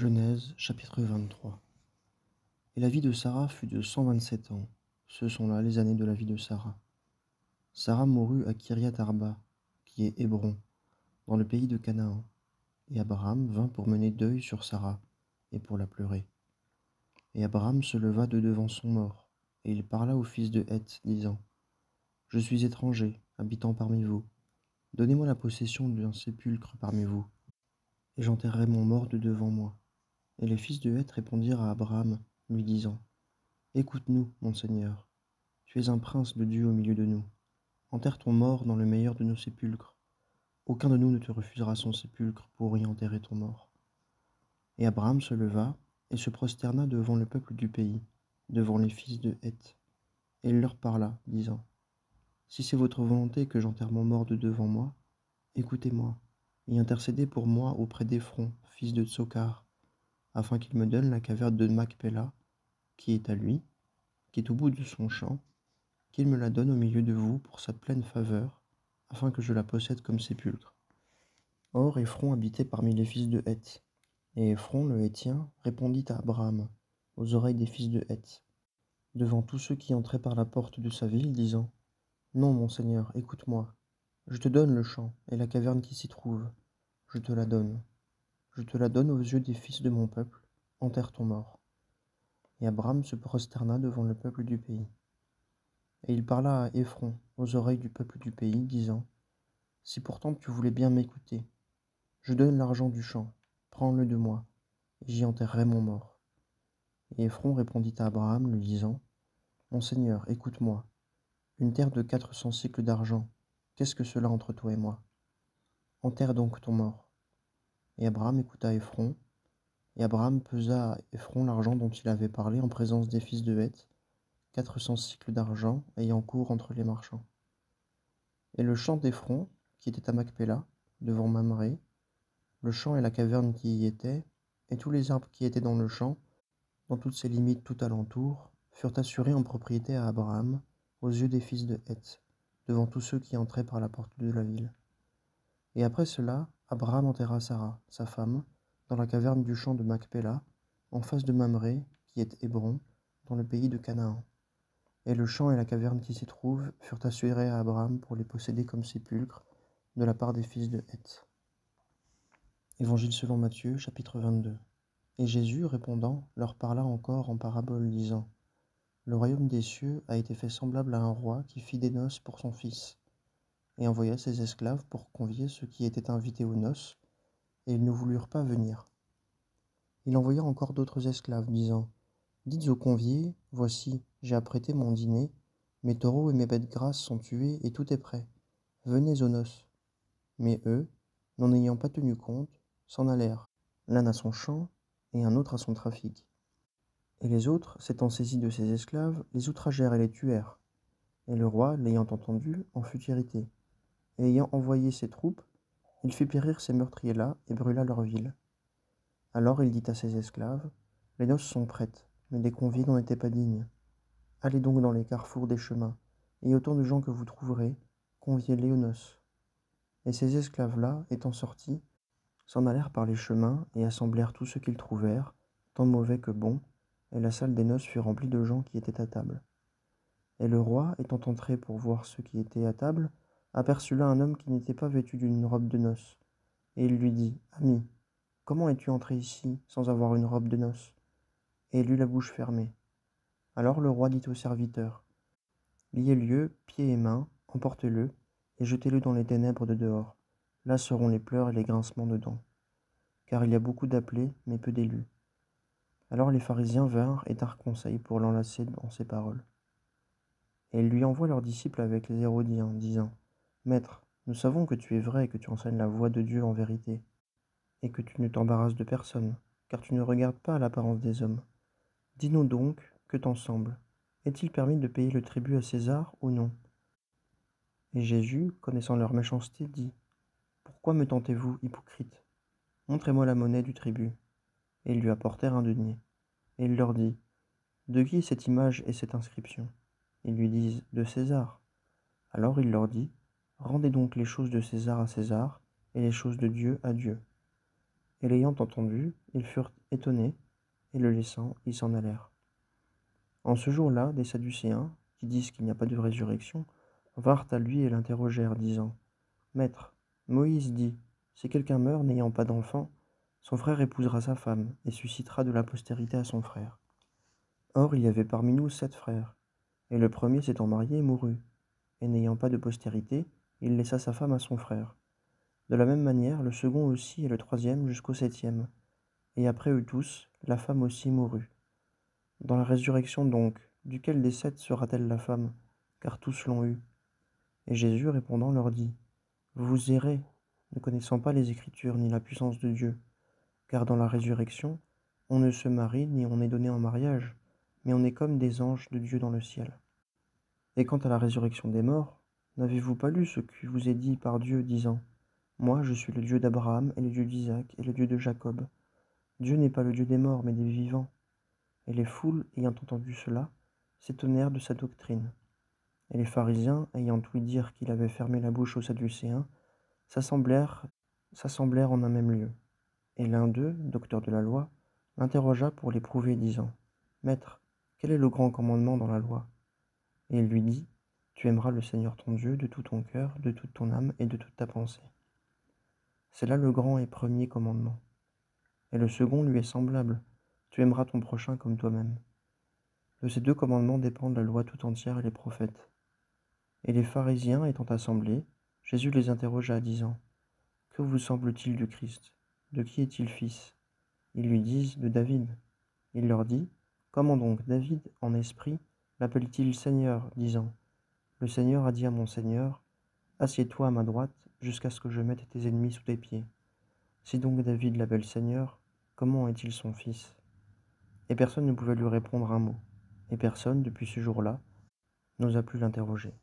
Genèse chapitre 23. Et la vie de Sarah fut de 127 ans. Ce sont là les années de la vie de Sarah. Sarah mourut à Kiriath-Arba, qui est Hébron, dans le pays de Canaan. Et Abraham vint pour mener deuil sur Sarah, et pour la pleurer. Et Abraham se leva de devant son mort, et il parla au fils de Heth, disant : Je suis étranger, habitant parmi vous. Donnez-moi la possession d'un sépulcre parmi vous, et j'enterrerai mon mort de devant moi. Et les fils de Heth répondirent à Abraham, lui disant : Écoute-nous, mon Seigneur, tu es un prince de Dieu au milieu de nous. Enterre ton mort dans le meilleur de nos sépulcres. Aucun de nous ne te refusera son sépulcre pour y enterrer ton mort. Et Abraham se leva et se prosterna devant le peuple du pays, devant les fils de Heth. Et il leur parla, disant : Si c'est votre volonté que j'enterre mon mort de devant moi, écoutez-moi, et intercédez pour moi auprès d'Éphron, fils de Tsokhar, afin qu'il me donne la caverne de Macpéla, qui est à lui, qui est au bout de son champ, qu'il me la donne au milieu de vous pour sa pleine faveur, afin que je la possède comme sépulcre. Or Éphron habitait parmi les fils de Heth. Et Éphron le Héthien répondit à Abraham, aux oreilles des fils de Heth, devant tous ceux qui entraient par la porte de sa ville, disant : Non, mon Seigneur, écoute-moi. Je te donne le champ et la caverne qui s'y trouve. Je te la donne. Je te la donne aux yeux des fils de mon peuple. Enterre ton mort. Et Abraham se prosterna devant le peuple du pays. Et il parla à Éphron, aux oreilles du peuple du pays, disant : Si pourtant tu voulais bien m'écouter, je donne l'argent du champ, prends-le de moi, et j'y enterrerai mon mort. Et Éphron répondit à Abraham, lui disant : Mon Seigneur, écoute-moi. Une terre de 400 cycles d'argent, qu'est-ce que cela entre toi et moi ? Enterre donc ton mort. Et Abraham écouta Éphron, et Abraham pesa à Éphron l'argent dont il avait parlé en présence des fils de Heth, 400 cycles d'argent ayant cours entre les marchands. Et le champ d'Éphron, qui était à Macpéla, devant Mamré, le champ et la caverne qui y était, et tous les arbres qui étaient dans le champ, dans toutes ses limites tout alentour, furent assurés en propriété à Abraham, aux yeux des fils de Heth, devant tous ceux qui entraient par la porte de la ville. Et après cela, Abraham enterra Sarah, sa femme, dans la caverne du champ de Macpéla, en face de Mamré, qui est Hébron, dans le pays de Canaan. Et le champ et la caverne qui s'y trouvent furent assurés à Abraham pour les posséder comme sépulcres, de la part des fils de Heth. Évangile selon Matthieu, chapitre 22. Et Jésus, répondant, leur parla encore en parabole, disant : Le royaume des cieux a été fait semblable à un roi qui fit des noces pour son fils, et envoya ses esclaves pour convier ceux qui étaient invités aux noces, et ils ne voulurent pas venir. Il envoya encore d'autres esclaves, disant : Dites aux conviés, voici, j'ai apprêté mon dîner, mes taureaux et mes bêtes grasses sont tués, et tout est prêt. Venez aux noces. Mais eux, n'en ayant pas tenu compte, s'en allèrent, l'un à son champ, et un autre à son trafic. Et les autres, s'étant saisis de ces esclaves, les outragèrent et les tuèrent. Et le roi, l'ayant entendu, en fut irrité. Et ayant envoyé ses troupes, il fit périr ces meurtriers-là et brûla leur ville. Alors il dit à ses esclaves : Les noces sont prêtes, mais les conviés n'en étaient pas dignes. Allez donc dans les carrefours des chemins, et autant de gens que vous trouverez, conviez-les aux noces. Et ces esclaves-là, étant sortis, s'en allèrent par les chemins et assemblèrent tous ceux qu'ils trouvèrent, tant mauvais que bons, et la salle des noces fut remplie de gens qui étaient à table. Et le roi, étant entré pour voir ceux qui étaient à table, aperçut là un homme qui n'était pas vêtu d'une robe de noces. Et il lui dit : Ami, comment es-tu entré ici sans avoir une robe de noces ? Et il eut la bouche fermée. Alors le roi dit au serviteur : Liez-le, pieds et mains, emportez-le, et jetez-le dans les ténèbres de dehors. Là seront les pleurs et les grincements de dents. Car il y a beaucoup d'appelés, mais peu d'élus. Alors les pharisiens vinrent et tinrent conseil pour l'enlacer en ces paroles. Et ils lui envoient leurs disciples avec les Hérodiens, disant : Maître, nous savons que tu es vrai et que tu enseignes la voie de Dieu en vérité, et que tu ne t'embarrasses de personne, car tu ne regardes pas à l'apparence des hommes. Dis-nous donc, que t'en semble ? Est-il permis de payer le tribut à César ou non ? Et Jésus, connaissant leur méchanceté, dit : Pourquoi me tentez-vous, hypocrite ? Montrez-moi la monnaie du tribut. Et ils lui apportèrent un denier. Et il leur dit : De qui est cette image et cette inscription ? Ils lui disent : De César. Alors il leur dit : Rendez donc les choses de César à César, et les choses de Dieu à Dieu. Et l'ayant entendu, ils furent étonnés, et le laissant, ils s'en allèrent. En ce jour-là, des Sadducéens, qui disent qu'il n'y a pas de résurrection, vinrent à lui et l'interrogèrent, disant: Maître, Moïse dit, si quelqu'un meurt n'ayant pas d'enfant, son frère épousera sa femme, et suscitera de la postérité à son frère. Or il y avait parmi nous 7 frères, et le premier s'étant marié mourut, et n'ayant pas de postérité, il laissa sa femme à son frère. De la même manière, le second aussi et le troisième jusqu'au 7e. Et après eux tous, la femme aussi mourut. Dans la résurrection donc, duquel des 7 sera-t-elle la femme? Car tous l'ont eue. Et Jésus répondant leur dit: Vous errez, ne connaissant pas les Écritures ni la puissance de Dieu. Car dans la résurrection, on ne se marie ni on est donné en mariage, mais on est comme des anges de Dieu dans le ciel. Et quant à la résurrection des morts, n'avez-vous pas lu ce qui vous est dit par Dieu, disant: Moi je suis le Dieu d'Abraham et le Dieu d'Isaac et le Dieu de Jacob. Dieu n'est pas le Dieu des morts, mais des vivants. Et les foules, ayant entendu cela, s'étonnèrent de sa doctrine. Et les pharisiens, ayant ouï dire qu'il avait fermé la bouche aux Sadducéens, s'assemblèrent en un même lieu. Et l'un d'eux, docteur de la loi, l'interrogea pour l'éprouver, disant: Maître, quel est le grand commandement dans la loi? Et il lui dit: Tu aimeras le Seigneur ton Dieu de tout ton cœur, de toute ton âme et de toute ta pensée. C'est là le grand et premier commandement. Et le second lui est semblable: Tu aimeras ton prochain comme toi-même. De ces 2 commandements dépendent la loi tout entière et les prophètes. Et les pharisiens étant assemblés, Jésus les interrogea, disant: Que vous semble-t-il du Christ? De qui est-il fils? Ils lui disent: De David. Il leur dit: Comment donc David, en esprit, l'appelle-t-il Seigneur, disant: Le Seigneur a dit à mon Seigneur: Assieds-toi à ma droite, jusqu'à ce que je mette tes ennemis sous tes pieds. Si donc David l'appelle Seigneur, comment est-il son fils? Et personne ne pouvait lui répondre un mot, et personne, depuis ce jour-là, n'osa plus l'interroger.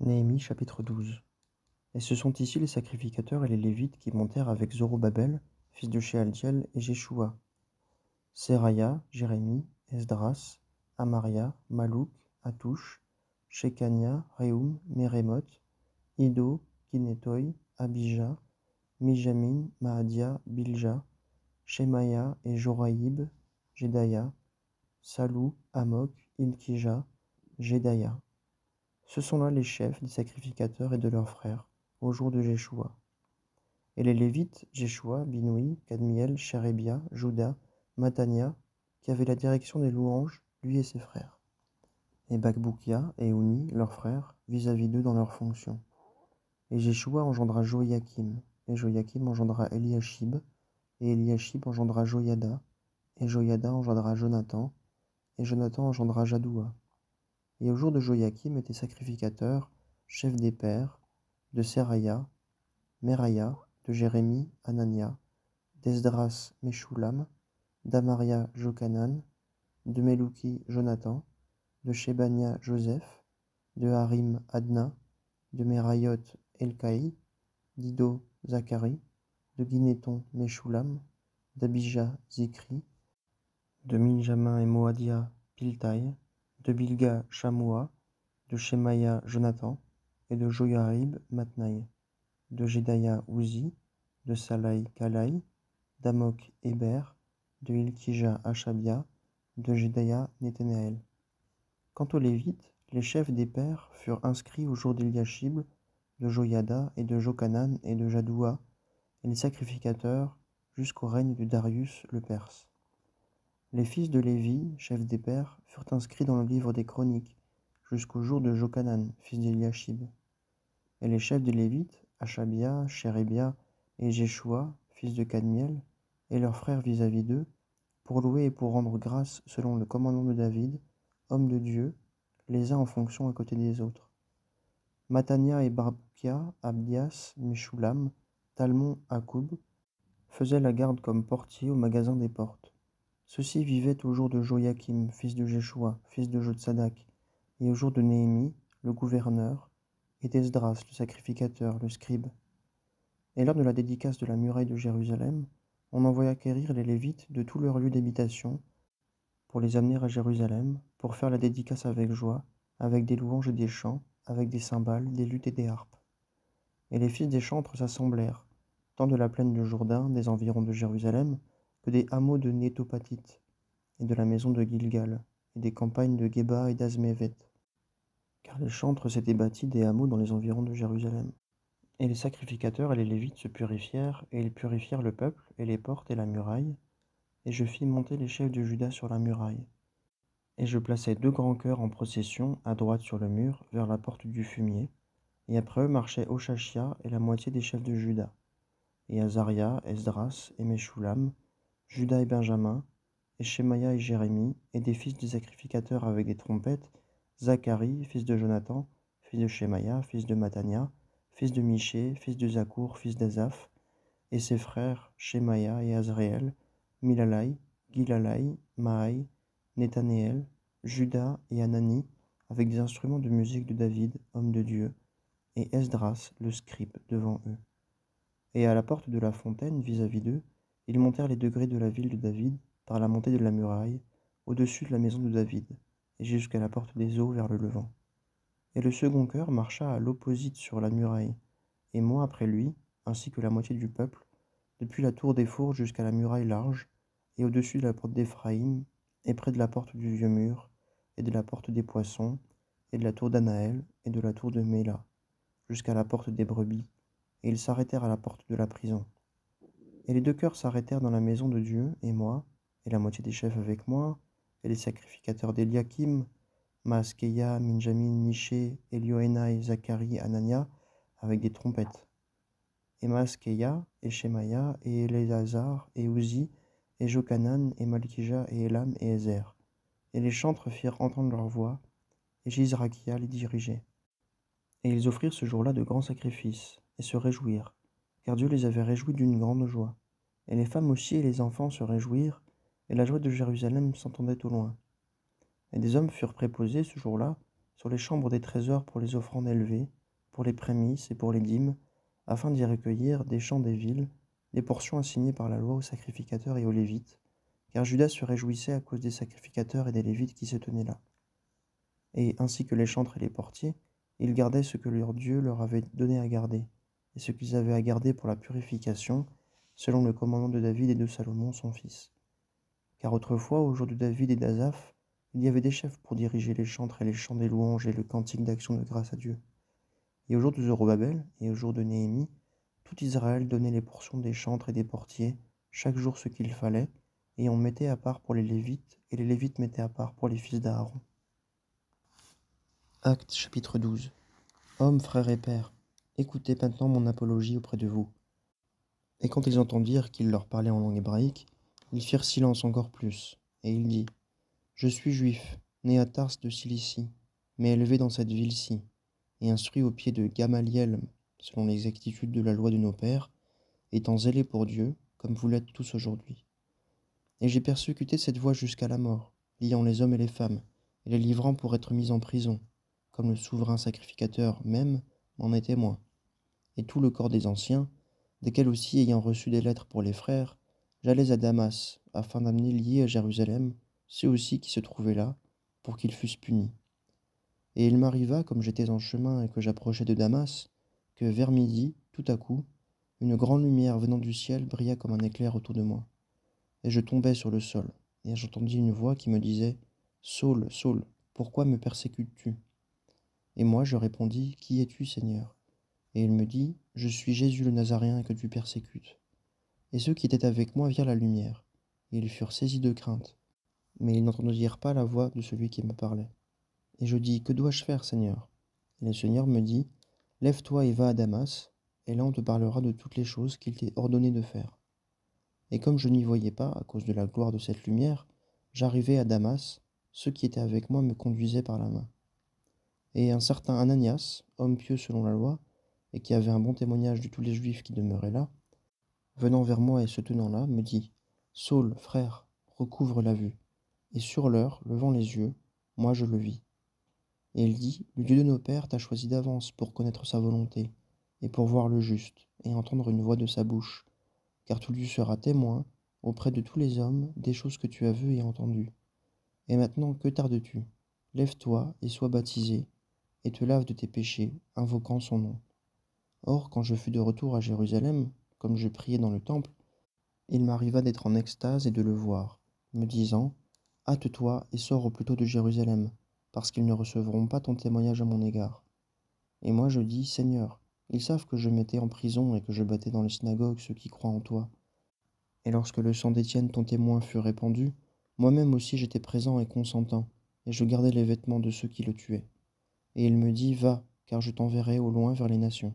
Néhémie chapitre 12. Et ce sont ici les sacrificateurs et les Lévites qui montèrent avec Zorobabel, fils de Shealtiel, et Jéshua, Seraya, Jérémie, Esdras, Amaria, Malouk, Hatouch, Shekania, Rehoum, Mérémoth, Ido, Kinetoy, Abijah, Mijamin, Maadia, Bilja, Shemaya et Joraïb, Jedaya, Salou, Amok, Ilkija, Jedaya. Ce sont là les chefs des sacrificateurs et de leurs frères, au jour de Jéshua. Et les Lévites, Jéshua, Binoui, Kadmiel, Chérébia, Juda, Matania, qui avaient la direction des louanges, lui et ses frères. Et Bakboukia et Ouni, leurs frères, vis-à-vis d'eux dans leurs fonctions. Et Jéshua engendra Joyakim, et Joyakim engendra Eliashib, et Eliashib engendra Joyada, et Joyada engendra Jonathan, et Jonathan engendra Jadoua. Et au jour de Joyakim étaient sacrificateurs, chefs des pères, de Seraya, Meraya, de Jérémie, Anania, d'Esdras, Meshulam, d'Amaria, Jokanan, de Melouki, Jonathan, de Shebania, Joseph, de Harim, Adna, de Merayot, Elkaï, d'Ido, Zacharie, de Guinéton, Meshulam, d'Abijah, Zikri, de Minjamin et Moadia, Piltaï, de Bilga, Shamoua, de Shemaya, Jonathan, et de Joyarib, Matnaï, de Jedaya, Uzi, de Salai, Kalaï, d'Amok, Héber, de Ilkija, Achabia, de Jedaya, Nethénaël. Quant aux Lévites, les chefs des pères furent inscrits au jour d'Eliashib, de Joyada et de Jokanan et de Jadoua, et les sacrificateurs jusqu'au règne de Darius le Perse. Les fils de Lévi, chefs des pères, furent inscrits dans le livre des chroniques, jusqu'au jour de Jokanan, fils d'Eliashib. Et les chefs des Lévites, Achabia, Chérébia et Jéshua, fils de Kadmiel, et leurs frères vis-à-vis d'eux, pour louer et pour rendre grâce selon le commandement de David, homme de Dieu, les uns en fonction à côté des autres. Matania et Barboukia, Abdias, Meshulam, Talmon, Akoub, faisaient la garde comme portiers au magasin des portes. Ceux-ci vivaient au jour de Joyakim, fils de Jéshua, fils de Jotsadak, et au jour de Néhémie, le gouverneur, et d'Esdras, le sacrificateur, le scribe. Et lors de la dédicace de la muraille de Jérusalem, on envoya quérir les Lévites de tous leurs lieux d'habitation pour les amener à Jérusalem, pour faire la dédicace avec joie, avec des louanges et des chants, avec des cymbales, des luttes et des harpes. Et les fils des chantres s'assemblèrent, tant de la plaine du Jourdain, des environs de Jérusalem, que des hameaux de Nétopathite, et de la maison de Gilgal, et des campagnes de Géba et d'Azmévet, car les chantres s'étaient bâtis des hameaux dans les environs de Jérusalem. Et les sacrificateurs et les Lévites se purifièrent, et ils purifièrent le peuple, et les portes et la muraille, et je fis monter les chefs de Juda sur la muraille. Et je plaçai 2 grands chœurs en procession, à droite sur le mur, vers la porte du fumier, et après eux marchaient Oshachia et la moitié des chefs de Juda, et Azaria, Esdras et Meshulam, Juda et Benjamin, et Shemaïa et Jérémie, et des fils des sacrificateurs avec des trompettes, Zacharie, fils de Jonathan, fils de Shemaïa, fils de Matania, fils de Miché, fils de Zakour, fils d'Azaph, et ses frères Shemaïa et Azréel, Milalai, Gilalai, Maai, Nethanéel, Juda et Anani, avec des instruments de musique de David, homme de Dieu, et Esdras, le scribe, devant eux. Et à la porte de la fontaine, vis-à-vis d'eux, ils montèrent les degrés de la ville de David, par la montée de la muraille, au-dessus de la maison de David, et jusqu'à la porte des eaux vers le levant. Et le second chœur marcha à l'opposite sur la muraille, et moi après lui, ainsi que la moitié du peuple, depuis la tour des fours jusqu'à la muraille large, et au-dessus de la porte d'Éphraïm, et près de la porte du vieux mur, et de la porte des poissons, et de la tour d'Anaël, et de la tour de Méla, jusqu'à la porte des brebis, et ils s'arrêtèrent à la porte de la prison. Et les 2 chœurs s'arrêtèrent dans la maison de Dieu, et moi, et la moitié des chefs avec moi, et les sacrificateurs d'Eliakim, Maaskeya, Minjamin, Miché, Elioénaï, Zacharie, Anania, avec des trompettes. Et Maaskeya, et Shemaïa, et Éléazar, et Uzi, et Jochanan, et Malkija, et Elam, et Ezer. Et les chantres firent entendre leur voix, et Jizrakia les dirigeait. Et ils offrirent ce jour-là de grands sacrifices, et se réjouirent, car Dieu les avait réjouis d'une grande joie. Et les femmes aussi et les enfants se réjouirent, et la joie de Jérusalem s'entendait au loin. Et des hommes furent préposés ce jour-là sur les chambres des trésors pour les offrandes élevées, pour les prémices et pour les dîmes, afin d'y recueillir des champs des villes, les portions assignées par la loi aux sacrificateurs et aux Lévites, car Judas se réjouissait à cause des sacrificateurs et des Lévites qui se tenaient là. Et ainsi que les chantres et les portiers, ils gardaient ce que leur Dieu leur avait donné à garder, et ce qu'ils avaient à garder pour la purification, selon le commandement de David et de Salomon son fils. Car autrefois, au jour de David et d'Azaph, il y avait des chefs pour diriger les chantres et les chants des louanges et le cantique d'action de grâce à Dieu. Et au jour de Zorobabel et au jour de Néhémie, tout Israël donnait les portions des chantres et des portiers, chaque jour ce qu'il fallait, et on mettait à part pour les Lévites, et les Lévites mettaient à part pour les fils d'Aaron. Actes chapitre 12. Hommes, frères et pères, écoutez maintenant mon apologie auprès de vous. Et quand ils entendirent qu'il leur parlait en langue hébraïque, ils firent silence encore plus, et il dit : Je suis juif, né à Tars de Cilicie, mais élevé dans cette ville-ci, et instruit au pied de Gamaliel, selon l'exactitude de la loi de nos pères, étant zélé pour Dieu, comme vous l'êtes tous aujourd'hui. Et j'ai persécuté cette voie jusqu'à la mort, liant les hommes et les femmes, et les livrant pour être mis en prison, comme le souverain sacrificateur même m'en est témoin. Et tout le corps des anciens, desquels aussi ayant reçu des lettres pour les frères, j'allais à Damas, afin d'amener liés à Jérusalem ceux aussi qui se trouvaient là, pour qu'ils fussent punis. Et il m'arriva, comme j'étais en chemin et que j'approchais de Damas, que vers midi, tout à coup, une grande lumière venant du ciel brilla comme un éclair autour de moi. Et je tombai sur le sol, et j'entendis une voix qui me disait : Saul, Saul, pourquoi me persécutes-tu ? Et moi je répondis : Qui es-tu, Seigneur ? Et il me dit : Je suis Jésus le Nazaréen que tu persécutes. Et ceux qui étaient avec moi virent la lumière, et ils furent saisis de crainte. Mais ils n'entendirent pas la voix de celui qui me parlait. Et je dis : Que dois-je faire, Seigneur ? Et le Seigneur me dit : Lève-toi et va à Damas, et là on te parlera de toutes les choses qu'il t'est ordonné de faire. Et comme je n'y voyais pas, à cause de la gloire de cette lumière, j'arrivai à Damas, ceux qui étaient avec moi me conduisaient par la main. Et un certain Ananias, homme pieux selon la loi, et qui avait un bon témoignage de tous les Juifs qui demeuraient là, venant vers moi et se tenant là, me dit : Saul, frère, recouvre la vue. Et sur l'heure, levant les yeux, moi je le vis. Et il dit : Le Dieu de nos pères t'a choisi d'avance pour connaître sa volonté, et pour voir le juste, et entendre une voix de sa bouche, car tu lui seras témoin auprès de tous les hommes des choses que tu as vues et entendues. Et maintenant, que tardes-tu ? Lève-toi et sois baptisé, et te lave de tes péchés, invoquant son nom. Or, quand je fus de retour à Jérusalem, comme je priais dans le temple, il m'arriva d'être en extase et de le voir, me disant: hâte-toi et sors au plus tôt de Jérusalem, parce qu'ils ne recevront pas ton témoignage à mon égard. Et moi je dis: Seigneur, ils savent que je mettais en prison et que je battais dans les synagogues ceux qui croient en toi. Et lorsque le sang d'Étienne ton témoin fut répandu, moi-même aussi j'étais présent et consentant, et je gardais les vêtements de ceux qui le tuaient. Et il me dit: Va, car je t'enverrai au loin vers les nations.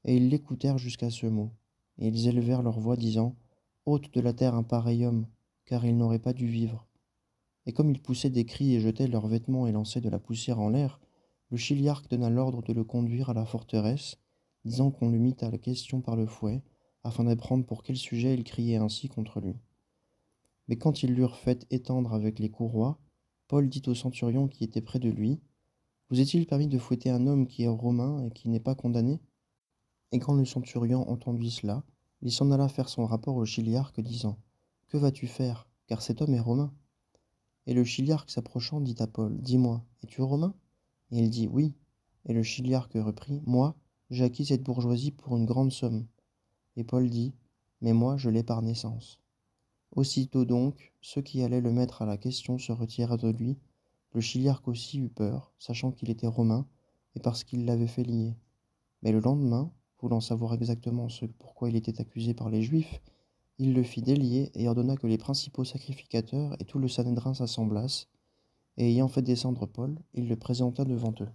Et ils l'écoutèrent jusqu'à ce mot, et ils élevèrent leur voix, disant: ôte de la terre un pareil homme, car il n'aurait pas dû vivre. Et comme ils poussaient des cris et jetaient leurs vêtements et lançaient de la poussière en l'air, le chiliarque donna l'ordre de le conduire à la forteresse, disant qu'on le mît à la question par le fouet, afin d'apprendre pour quel sujet il criait ainsi contre lui. Mais quand ils l'eurent fait étendre avec les courroies, Paul dit au centurion qui était près de lui: vous est-il permis de fouetter un homme qui est romain et qui n'est pas condamné? Et quand le centurion entendit cela, il s'en alla faire son rapport au chiliarque, disant: que vas-tu faire, car cet homme est romain? Et le chiliarque s'approchant dit à Paul: dis-moi, es-tu romain? Et il dit: oui. Et le chiliarque reprit: moi, j'ai acquis cette bourgeoisie pour une grande somme. Et Paul dit: mais moi, je l'ai par naissance. Aussitôt donc, ceux qui allaient le mettre à la question se retirèrent de lui. Le chiliarque aussi eut peur, sachant qu'il était romain, et parce qu'il l'avait fait lier. Mais le lendemain, voulant savoir exactement ce pourquoi il était accusé par les Juifs, il le fit délier et ordonna que les principaux sacrificateurs et tout le Sanhédrin s'assemblassent, et ayant fait descendre Paul, il le présenta devant eux.